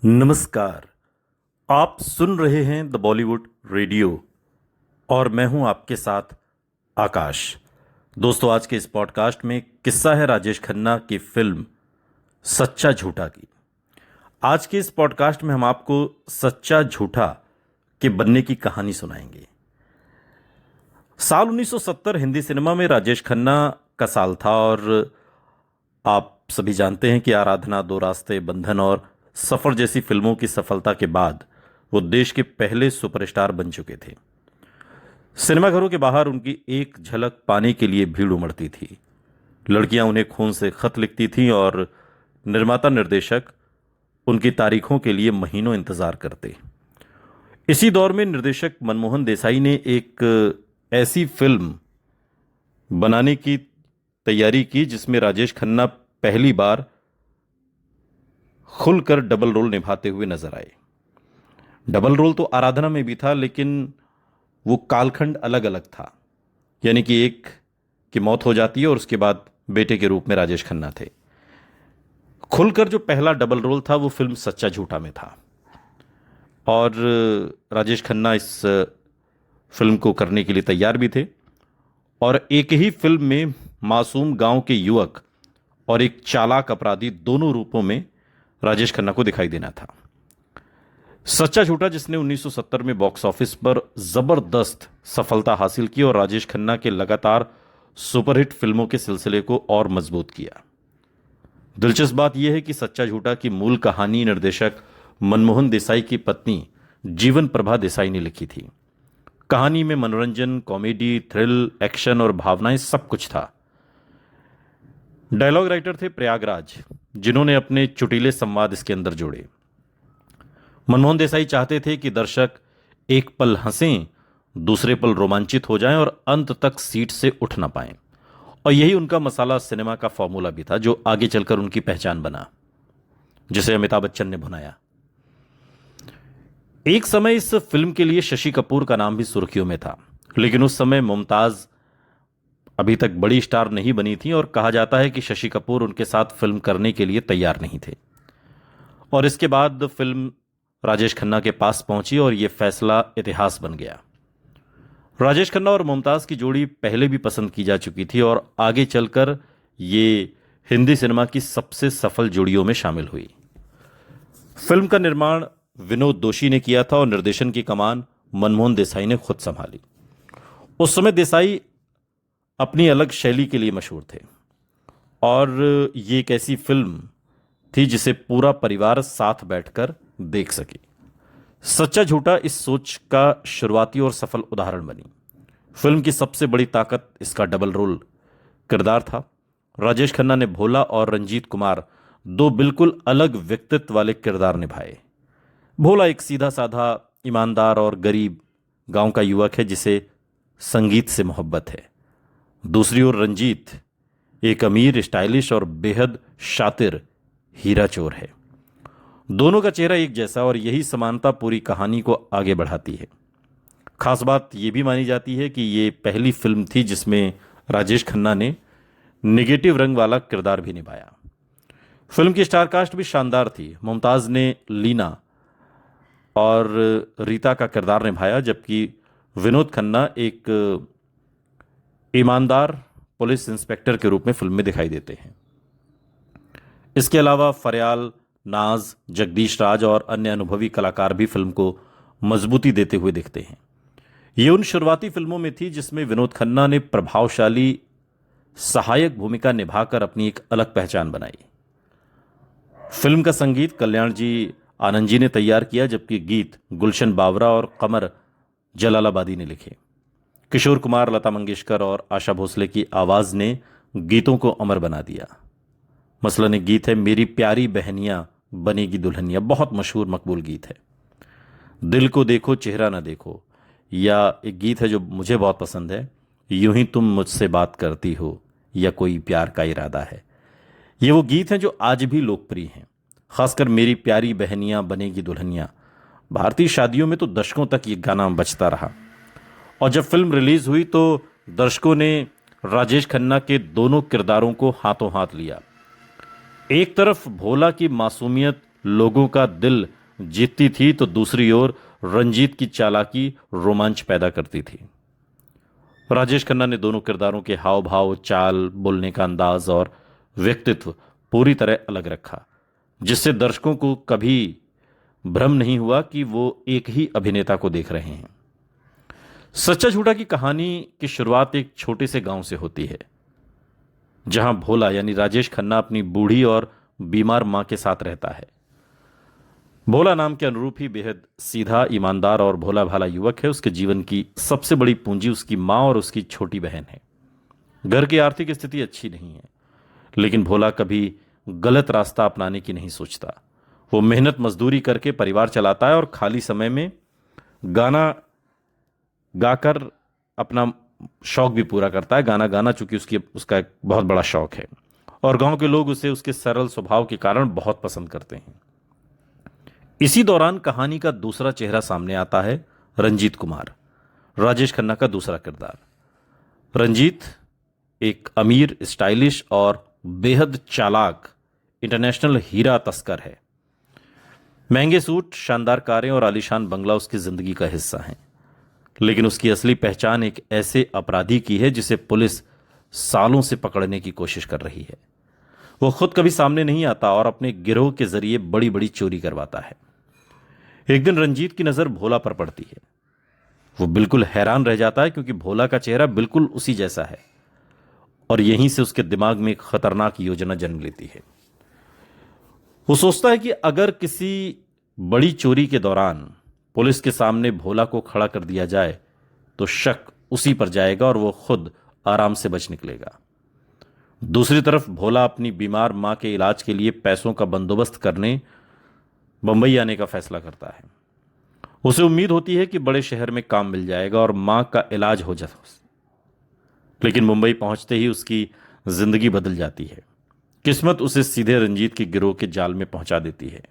नमस्कार। आप सुन रहे हैं द बॉलीवुड रेडियो और मैं हूं आपके साथ आकाश। दोस्तों, आज के इस पॉडकास्ट में किस्सा है राजेश खन्ना की फिल्म सच्चा झूठा की। आज के इस पॉडकास्ट में हम आपको सच्चा झूठा के बनने की कहानी सुनाएंगे। साल 1970 हिंदी सिनेमा में राजेश खन्ना का साल था और आप सभी जानते हैं कि आराधना, दो रास्ते, बंधन और सफर जैसी फिल्मों की सफलता के बाद वो देश के पहले सुपरस्टार बन चुके थे। सिनेमाघरों के बाहर उनकी एक झलक पाने के लिए भीड़ उमड़ती थी। लड़कियां उन्हें खून से खत लिखती थीं और निर्माता निर्देशक उनकी तारीखों के लिए महीनों इंतजार करते। इसी दौर में निर्देशक मनमोहन देसाई ने एक ऐसी फिल्म बनाने की तैयारी की जिसमें राजेश खन्ना पहली बार खुलकर डबल रोल निभाते हुए नजर आए। डबल रोल तो आराधना में भी था, लेकिन वो कालखंड अलग अलग था। यानी कि एक की मौत हो जाती है और उसके बाद बेटे के रूप में राजेश खन्ना थे। खुलकर जो पहला डबल रोल था वो फिल्म सच्चा झूठा में था और राजेश खन्ना इस फिल्म को करने के लिए तैयार भी थे और एक ही फिल्म में मासूम गांव के युवक और एक चालाक अपराधी दोनों रूपों में राजेश खन्ना को दिखाई देना था। सच्चा झूठा, जिसने 1970 में बॉक्स ऑफिस पर जबरदस्त सफलता हासिल की और राजेश खन्ना के लगातार सुपरहिट फिल्मों के सिलसिले को और मजबूत किया। दिलचस्प बात यह है कि सच्चा झूठा की मूल कहानी निर्देशक मनमोहन देसाई की पत्नी जीवन प्रभा देसाई ने लिखी थी। कहानी में मनोरंजन, कॉमेडी, थ्रिल, एक्शन और भावनाएं सब कुछ था। डायलॉग राइटर थे प्रयागराज, जिन्होंने अपने चुटीले संवाद इसके अंदर जोड़े। मनमोहन देसाई चाहते थे कि दर्शक एक पल हंसें, दूसरे पल रोमांचित हो जाएं और अंत तक सीट से उठ ना पाएं। और यही उनका मसाला सिनेमा का फॉर्मूला भी था, जो आगे चलकर उनकी पहचान बना, जिसे अमिताभ बच्चन ने बनाया। एक समय इस फिल्म के लिए शशि कपूर का नाम भी सुर्खियों में था, लेकिन उस समय मुमताज अभी तक बड़ी स्टार नहीं बनी थी और कहा जाता है कि शशि कपूर उनके साथ फिल्म करने के लिए तैयार नहीं थे। और इसके बाद फिल्म राजेश खन्ना के पास पहुंची और यह फैसला इतिहास बन गया। राजेश खन्ना और मुमताज की जोड़ी पहले भी पसंद की जा चुकी थी और आगे चलकर ये हिंदी सिनेमा की सबसे सफल जोड़ियों में शामिल हुई। फिल्म का निर्माण विनोद दोषी ने किया था और निर्देशन की कमान मनमोहन देसाई ने खुद संभाली। उस समय देसाई अपनी अलग शैली के लिए मशहूर थे और ये एक ऐसी फिल्म थी जिसे पूरा परिवार साथ बैठकर देख सके। सच्चा झूठा इस सोच का शुरुआती और सफल उदाहरण बनी। फिल्म की सबसे बड़ी ताकत इसका डबल रोल किरदार था। राजेश खन्ना ने भोला और रंजीत कुमार, दो बिल्कुल अलग व्यक्तित्व वाले किरदार निभाए। भोला एक सीधा साधा, ईमानदार और गरीब गांव का युवक है जिसे संगीत से मोहब्बत है। दूसरी ओर रंजीत एक अमीर, स्टाइलिश और बेहद शातिर हीरा चोर है। दोनों का चेहरा एक जैसा और यही समानता पूरी कहानी को आगे बढ़ाती है। खास बात यह भी मानी जाती है कि यह पहली फिल्म थी जिसमें राजेश खन्ना ने नेगेटिव रंग वाला किरदार भी निभाया। फिल्म की स्टारकास्ट भी शानदार थी। मुमताज ने लीना और रीता का किरदार निभाया, जबकि विनोद खन्ना एक ईमानदार पुलिस इंस्पेक्टर के रूप में फिल्म में दिखाई देते हैं। इसके अलावा फरयाल, नाज, जगदीश राज और अन्य अनुभवी कलाकार भी फिल्म को मजबूती देते हुए दिखते हैं। ये उन शुरुआती फिल्मों में थी जिसमें विनोद खन्ना ने प्रभावशाली सहायक भूमिका निभाकर अपनी एक अलग पहचान बनाई। फिल्म का संगीत कल्याण जी आनंद जी ने तैयार किया, जबकि गीत गुलशन बावरा और कमर जलालाबादी ने लिखे। किशोर कुमार, लता मंगेशकर और आशा भोसले की आवाज ने गीतों को अमर बना दिया। मसलन एक गीत है, मेरी प्यारी बहनियां बनेगी दुल्हनिया, बहुत मशहूर मकबूल गीत है। दिल को देखो चेहरा ना देखो, या एक गीत है जो मुझे बहुत पसंद है, यूं ही तुम मुझसे बात करती हो या कोई प्यार का इरादा है। ये वो गीत हैं जो आज भी लोकप्रिय हैं। खासकर मेरी प्यारी बहनियां बनेगी दुल्हनिया, भारतीय शादियों में तो दशकों तक ये गाना बजता रहा। और जब फिल्म रिलीज हुई तो दर्शकों ने राजेश खन्ना के दोनों किरदारों को हाथों हाथ लिया। एक तरफ भोला की मासूमियत लोगों का दिल जीतती थी तो दूसरी ओर रंजीत की चालाकी रोमांच पैदा करती थी। राजेश खन्ना ने दोनों किरदारों के हाव भाव, चाल, बोलने का अंदाज और व्यक्तित्व पूरी तरह अलग रखा, जिससे दर्शकों को कभी भ्रम नहीं हुआ कि वो एक ही अभिनेता को देख रहे हैं। सच्चा झूठा की कहानी की शुरुआत एक छोटे से गांव से होती है, जहां भोला यानी राजेश खन्ना अपनी बूढ़ी और बीमार मां के साथ रहता है। भोला नाम के अनुरूप ही बेहद सीधा, ईमानदार और भोला भाला युवक है। उसके जीवन की सबसे बड़ी पूंजी उसकी मां और उसकी छोटी बहन है। घर की आर्थिक स्थिति अच्छी नहीं है, लेकिन भोला कभी गलत रास्ता अपनाने की नहीं सोचता। वो मेहनत मजदूरी करके परिवार चलाता है और खाली समय में गाना गाकर अपना शौक भी पूरा करता है। गाना गाना चूंकि उसका एक बहुत बड़ा शौक है और गांव के लोग उसे उसके सरल स्वभाव के कारण बहुत पसंद करते हैं। इसी दौरान कहानी का दूसरा चेहरा सामने आता है, रंजीत कुमार, राजेश खन्ना का दूसरा किरदार। रंजीत एक अमीर, स्टाइलिश और बेहद चालाक इंटरनेशनल हीरा तस्कर है। महंगे सूट, शानदार कारें और आलीशान बंगला उसकी जिंदगी का हिस्सा हैं। लेकिन उसकी असली पहचान एक ऐसे अपराधी की है जिसे पुलिस सालों से पकड़ने की कोशिश कर रही है। वो खुद कभी सामने नहीं आता और अपने गिरोह के जरिए बड़ी बड़ी चोरी करवाता है। एक दिन रंजीत की नजर भोला पर पड़ती है। वो बिल्कुल हैरान रह जाता है क्योंकि भोला का चेहरा बिल्कुल उसी जैसा है और यहीं से उसके दिमाग में एक खतरनाक योजना जन्म लेती है। वो सोचता है कि अगर किसी बड़ी चोरी के दौरान पुलिस के सामने भोला को खड़ा कर दिया जाए तो शक उसी पर जाएगा और वो खुद आराम से बच निकलेगा। दूसरी तरफ भोला अपनी बीमार मां के इलाज के लिए पैसों का बंदोबस्त करने बंबई आने का फैसला करता है। उसे उम्मीद होती है कि बड़े शहर में काम मिल जाएगा और मां का इलाज हो जाए। लेकिन मुंबई पहुंचते ही उसकी जिंदगी बदल जाती है। किस्मत उसे सीधे रंजीत के गिरोह के जाल में पहुंचा देती है।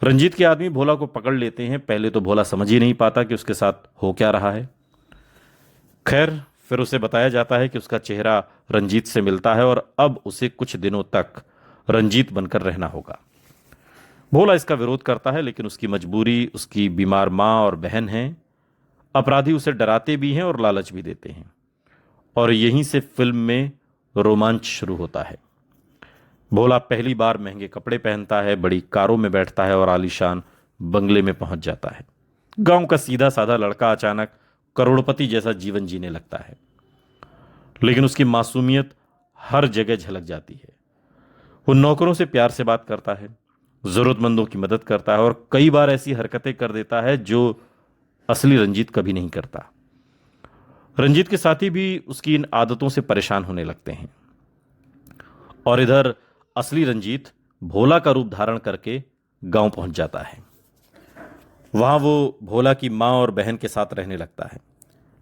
रंजीत के आदमी भोला को पकड़ लेते हैं। पहले तो भोला समझ ही नहीं पाता कि उसके साथ हो क्या रहा है। खैर, फिर उसे बताया जाता है कि उसका चेहरा रंजीत से मिलता है और अब उसे कुछ दिनों तक रंजीत बनकर रहना होगा। भोला इसका विरोध करता है, लेकिन उसकी मजबूरी, उसकी बीमार मां और बहन है। अपराधी उसे डराते भी हैं और लालच भी देते हैं और यहीं से फिल्म में रोमांच शुरू होता है। भोला पहली बार महंगे कपड़े पहनता है, बड़ी कारों में बैठता है और आलीशान बंगले में पहुंच जाता है। गांव का सीधा साधा लड़का अचानक करोड़पति जैसा जीवन जीने लगता है। लेकिन उसकी मासूमियत हर जगह झलक जाती है। वो नौकरों से प्यार से बात करता है, जरूरतमंदों की मदद करता है और कई बार ऐसी हरकतें कर देता है जो असली रंजीत कभी नहीं करता। रंजीत के साथी भी उसकी इन आदतों से परेशान होने लगते हैं और इधर असली रंजीत भोला का रूप धारण करके गांव पहुंच जाता है। वहां वो भोला की मां और बहन के साथ रहने लगता है,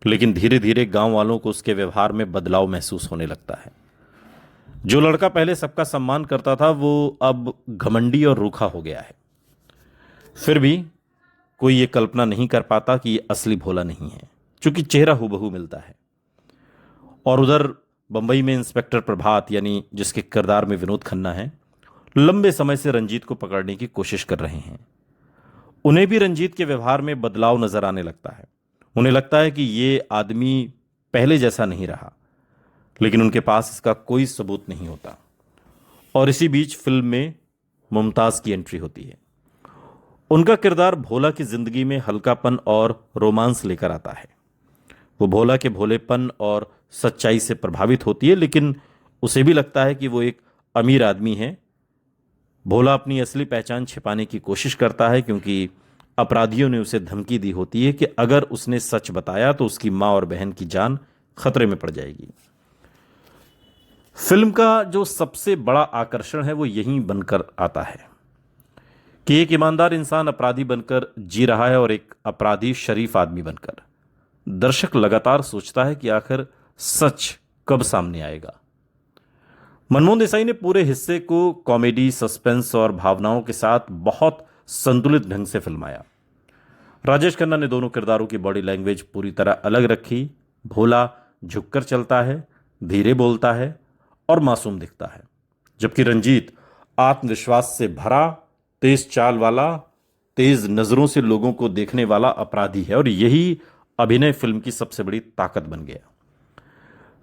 लेकिन धीरे धीरे गांव वालों को उसके व्यवहार में बदलाव महसूस होने लगता है। जो लड़का पहले सबका सम्मान करता था वो अब घमंडी और रूखा हो गया है। फिर भी कोई ये कल्पना नहीं कर पाता कि ये असली भोला नहीं है, क्योंकि चेहरा हूबहू मिलता है। और उधर बंबई में इंस्पेक्टर प्रभात, यानी जिसके किरदार में विनोद खन्ना है, लंबे समय से रंजीत को पकड़ने की कोशिश कर रहे हैं। उन्हें भी रंजीत के व्यवहार में बदलाव नजर आने लगता है। उन्हें लगता है कि ये आदमी पहले जैसा नहीं रहा, लेकिन उनके पास इसका कोई सबूत नहीं होता। और इसी बीच फिल्म में मुमताज की एंट्री होती है। उनका किरदार भोला की जिंदगी में हल्कापन और रोमांस लेकर आता है। वो भोला के भोलेपन और सच्चाई से प्रभावित होती है, लेकिन उसे भी लगता है कि वो एक अमीर आदमी है। भोला अपनी असली पहचान छिपाने की कोशिश करता है क्योंकि अपराधियों ने उसे धमकी दी होती है कि अगर उसने सच बताया तो उसकी मां और बहन की जान खतरे में पड़ जाएगी। फिल्म का जो सबसे बड़ा आकर्षण है वो यहीं बनकर आता है कि एक ईमानदार इंसान अपराधी बनकर जी रहा है और एक अपराधी शरीफ आदमी बनकर। दर्शक लगातार सोचता है कि आखिर सच कब सामने आएगा। मनमोहन देसाई ने पूरे हिस्से को कॉमेडी, सस्पेंस और भावनाओं के साथ बहुत संतुलित ढंग से फिल्माया। राजेश खन्ना ने दोनों किरदारों की बॉडी लैंग्वेज पूरी तरह अलग रखी। भोला झुककर चलता है, धीरे बोलता है और मासूम दिखता है, जबकि रंजीत आत्मविश्वास से भरा तेज चाल वाला, तेज नजरों से लोगों को देखने वाला अपराधी है और यही अभिनय फिल्म की सबसे बड़ी ताकत बन गया।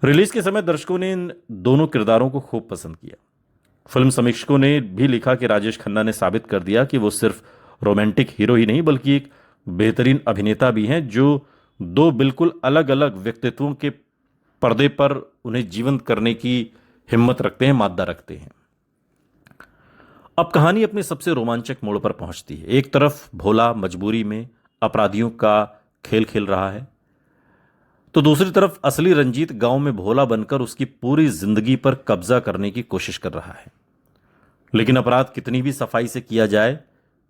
रिलीज के समय दर्शकों ने इन दोनों किरदारों को खूब पसंद किया। फिल्म समीक्षकों ने भी लिखा कि राजेश खन्ना ने साबित कर दिया कि वो सिर्फ रोमांटिक हीरो ही नहीं बल्कि एक बेहतरीन अभिनेता भी हैं जो दो बिल्कुल अलग अलग व्यक्तित्वों के पर्दे पर उन्हें जीवंत करने की हिम्मत रखते हैं, मादा रखते हैं। अब कहानी अपने सबसे रोमांचक मोड़ पर पहुंचती है। एक तरफ भोला मजबूरी में अपराधियों का खेल खेल रहा है, तो दूसरी तरफ असली रंजीत गांव में भोला बनकर उसकी पूरी जिंदगी पर कब्जा करने की कोशिश कर रहा है। लेकिन अपराध कितनी भी सफाई से किया जाए,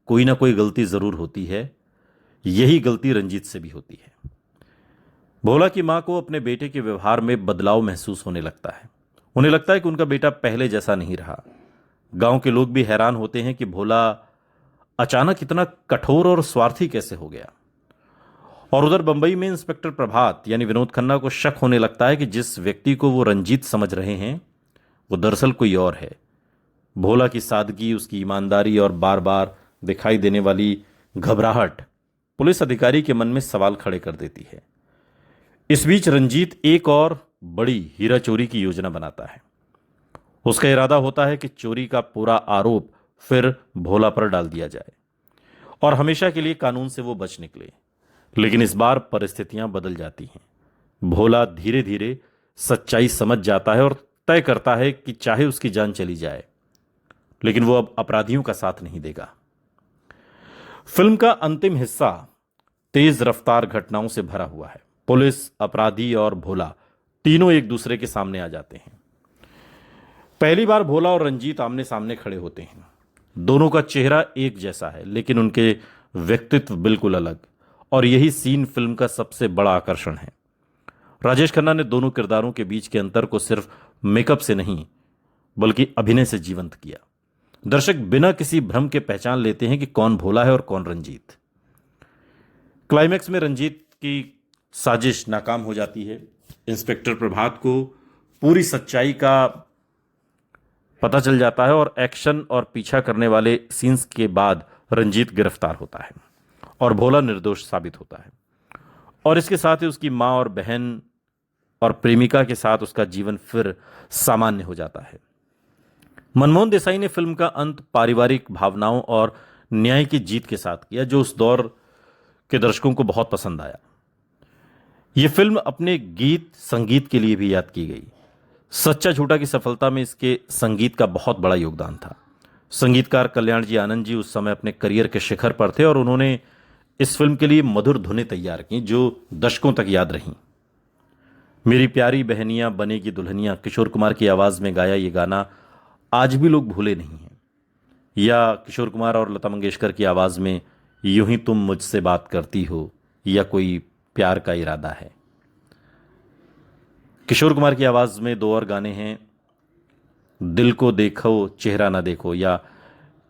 कोई ना कोई गलती जरूर होती है। यही गलती रंजीत से भी होती है। भोला की मां को अपने बेटे के व्यवहार में बदलाव महसूस होने लगता है। उन्हें लगता है कि उनका बेटा पहले जैसा नहीं रहा। गांव के लोग भी हैरान होते हैं कि भोला अचानक इतना कठोर और स्वार्थी कैसे हो गया। और उधर बंबई में इंस्पेक्टर प्रभात यानी विनोद खन्ना को शक होने लगता है कि जिस व्यक्ति को वो रंजीत समझ रहे हैं वो दरअसल कोई और है। भोला की सादगी, उसकी ईमानदारी और बार बार दिखाई देने वाली घबराहट पुलिस अधिकारी के मन में सवाल खड़े कर देती है। इस बीच रंजीत एक और बड़ी हीरा चोरी की योजना बनाता है। उसका इरादा होता है कि चोरी का पूरा आरोप फिर भोला पर डाल दिया जाए और हमेशा के लिए कानून से वो बच निकले। लेकिन इस बार परिस्थितियां बदल जाती हैं। भोला धीरे धीरे सच्चाई समझ जाता है और तय करता है कि चाहे उसकी जान चली जाए लेकिन वो अब अपराधियों का साथ नहीं देगा। फिल्म का अंतिम हिस्सा तेज रफ्तार घटनाओं से भरा हुआ है। पुलिस, अपराधी और भोला तीनों एक दूसरे के सामने आ जाते हैं। पहली बार भोला और रंजीत आमने सामने खड़े होते हैं। दोनों का चेहरा एक जैसा है लेकिन उनके व्यक्तित्व बिल्कुल अलग, और यही सीन फिल्म का सबसे बड़ा आकर्षण है। राजेश खन्ना ने दोनों किरदारों के बीच के अंतर को सिर्फ मेकअप से नहीं बल्कि अभिनय से जीवंत किया। दर्शक बिना किसी भ्रम के पहचान लेते हैं कि कौन भोला है और कौन रंजीत। क्लाइमैक्स में रंजीत की साजिश नाकाम हो जाती है। इंस्पेक्टर प्रभात को पूरी सच्चाई का पता चल जाता है और एक्शन और पीछा करने वाले सीन्स के बाद रंजीत गिरफ्तार होता है और भोला निर्दोष साबित होता है। और इसके साथ ही उसकी मां और बहन और प्रेमिका के साथ उसका जीवन फिर सामान्य हो जाता है। मनमोहन देसाई ने फिल्म का अंत पारिवारिक भावनाओं और न्याय की जीत के साथ किया जो उस दौर के दर्शकों को बहुत पसंद आया। यह फिल्म अपने गीत संगीत के लिए भी याद की गई। सच्चा झूठा की सफलता में इसके संगीत का बहुत बड़ा योगदान था। संगीतकार कल्याण जी आनंद जी उस समय अपने करियर के शिखर पर थे और उन्होंने इस फिल्म के लिए मधुर धुनें तैयार की जो दशकों तक याद रहीं। मेरी प्यारी बहनियां बनेगी दुल्हनियां, किशोर कुमार की आवाज में गाया ये गाना आज भी लोग भूले नहीं हैं। या किशोर कुमार और लता मंगेशकर की आवाज में यूं ही तुम मुझसे बात करती हो, या कोई प्यार का इरादा है। किशोर कुमार की आवाज में दो और गाने हैं, दिल को देखो चेहरा ना देखो, या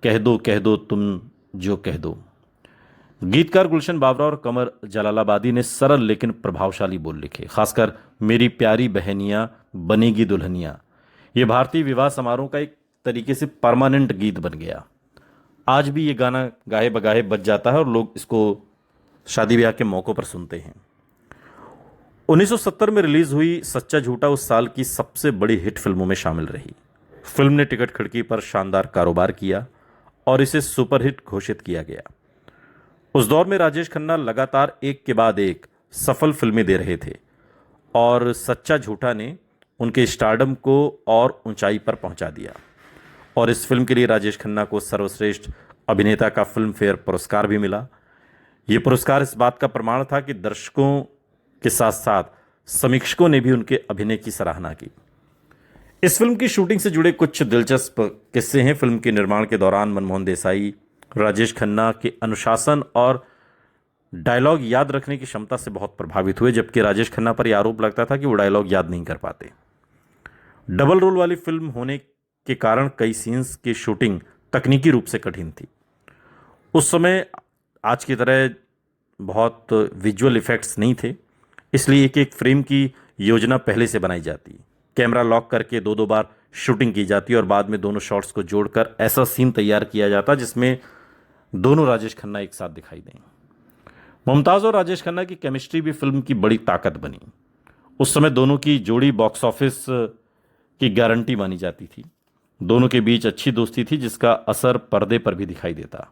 कह दो तुम जो कह दो। गीतकार गुलशन बावरा और कमर जलालाबादी ने सरल लेकिन प्रभावशाली बोल लिखे। खासकर मेरी प्यारी बहनियां बनेगी दुल्हनियां, यह भारतीय विवाह समारोह का एक तरीके से परमानेंट गीत बन गया। आज भी ये गाना गाहे बगाहे बज जाता है और लोग इसको शादी ब्याह के मौक़ों पर सुनते हैं। 1970 में रिलीज हुई सच्चा झूठा उस साल की सबसे बड़ी हिट फिल्मों में शामिल रही। फिल्म ने टिकट खिड़की पर शानदार कारोबार किया और इसे सुपरहिट घोषित किया गया। उस दौर में राजेश खन्ना लगातार एक के बाद एक सफल फिल्में दे रहे थे और सच्चा झूठा ने उनके स्टारडम को और ऊंचाई पर पहुंचा दिया। और इस फिल्म के लिए राजेश खन्ना को सर्वश्रेष्ठ अभिनेता का फिल्म फेयर पुरस्कार भी मिला। यह पुरस्कार इस बात का प्रमाण था कि दर्शकों के साथ साथ समीक्षकों ने भी उनके अभिनय की सराहना की। इस फिल्म की शूटिंग से जुड़े कुछ दिलचस्प किस्से हैं। फिल्म के निर्माण के दौरान मनमोहन देसाई राजेश खन्ना के अनुशासन और डायलॉग याद रखने की क्षमता से बहुत प्रभावित हुए, जबकि राजेश खन्ना पर यह आरोप लगता था कि वो डायलॉग याद नहीं कर पाते। डबल रोल वाली फिल्म होने के कारण कई सीन्स की शूटिंग तकनीकी रूप से कठिन थी। उस समय आज की तरह बहुत विजुअल इफेक्ट्स नहीं थे, इसलिए एक एक फ्रेम की योजना पहले से बनाई जाती। कैमरा लॉक करके दो दो बार शूटिंग की जाती और बाद में दोनों शॉट्स को जोड़कर ऐसा सीन तैयार किया जाता जिसमें दोनों राजेश खन्ना एक साथ दिखाई दें। मुमताज़ और राजेश खन्ना की केमिस्ट्री भी फिल्म की बड़ी ताकत बनी। उस समय दोनों की जोड़ी बॉक्स ऑफिस की गारंटी मानी जाती थी। दोनों के बीच अच्छी दोस्ती थी जिसका असर पर्दे पर भी दिखाई देता।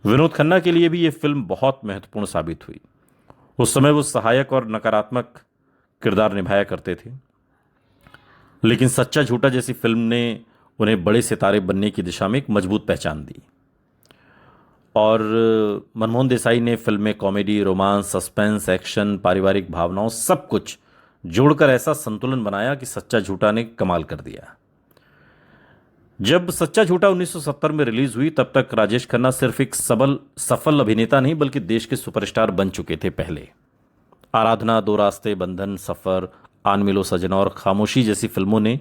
विनोद खन्ना के लिए भी यह फिल्म बहुत महत्वपूर्ण साबित हुई। उस समय वो सहायक और नकारात्मक किरदार निभाया करते थे, लेकिन सच्चा झूठा जैसी फिल्म ने उन्हें बड़े सितारे बनने की दिशा में एक मजबूत पहचान दी। और मनमोहन देसाई ने फिल्म में कॉमेडी, रोमांस, सस्पेंस, एक्शन, पारिवारिक भावनाओं सब कुछ जोड़कर ऐसा संतुलन बनाया कि सच्चा झूठा ने कमाल कर दिया। जब सच्चा झूठा 1970 में रिलीज हुई तब तक राजेश खन्ना सिर्फ एक सफल अभिनेता नहीं बल्कि देश के सुपरस्टार बन चुके थे। पहले आराधना, दो रास्ते, बंधन, सफर, आन मिलो सजना और खामोशी जैसी फिल्मों ने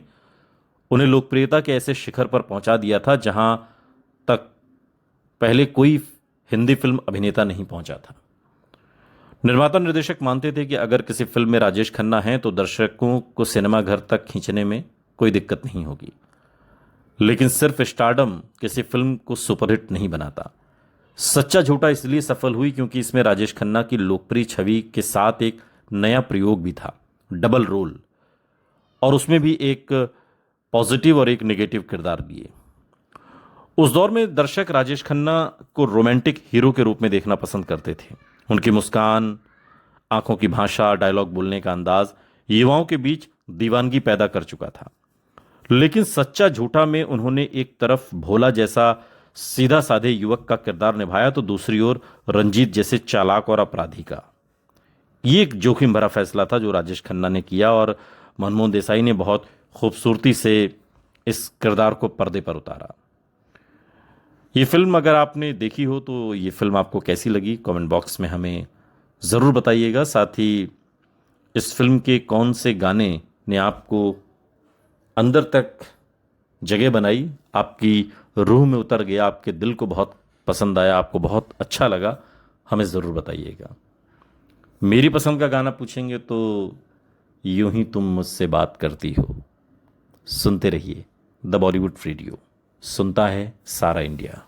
उन्हें लोकप्रियता के ऐसे शिखर पर पहुंचा दिया था जहां तक पहले कोई हिंदी फिल्म अभिनेता नहीं पहुंचा था। निर्माता निर्देशक मानते थे कि अगर किसी फिल्म में राजेश खन्ना हैं तो दर्शकों को सिनेमा घर तक खींचने में कोई दिक्कत नहीं होगी। लेकिन सिर्फ स्टारडम किसी फिल्म को सुपरहिट नहीं बनाता। सच्चा झूठा इसलिए सफल हुई क्योंकि इसमें राजेश खन्ना की लोकप्रिय छवि के साथ एक नया प्रयोग भी था, डबल रोल, और उसमें भी एक पॉजिटिव और एक नेगेटिव किरदार लिए। उस दौर में दर्शक राजेश खन्ना को रोमांटिक हीरो के रूप में देखना पसंद करते थे। उनकी मुस्कान, आंखों की भाषा, डायलॉग बोलने का अंदाज युवाओं के बीच दीवानगी पैदा कर चुका था। लेकिन सच्चा झूठा में उन्होंने एक तरफ भोला जैसा सीधा साधे युवक का किरदार निभाया तो दूसरी ओर रंजीत जैसे चालाक और अपराधी का। ये एक जोखिम भरा फैसला था जो राजेश खन्ना ने किया और मनमोहन देसाई ने बहुत खूबसूरती से इस किरदार को पर्दे पर उतारा। ये फिल्म अगर आपने देखी हो तो ये फिल्म आपको कैसी लगी कमेंट बॉक्स में हमें ज़रूर बताइएगा। साथ ही इस फिल्म के कौन से गाने ने आपको अंदर तक जगह बनाई, आपकी रूह में उतर गया, आपके दिल को बहुत पसंद आया, आपको बहुत अच्छा लगा, हमें ज़रूर बताइएगा। मेरी पसंद का गाना पूछेंगे तो यूं ही तुम मुझसे बात करती हो। सुनते रहिए द बॉलीवुड रेडियो, सुनता है सारा इंडिया।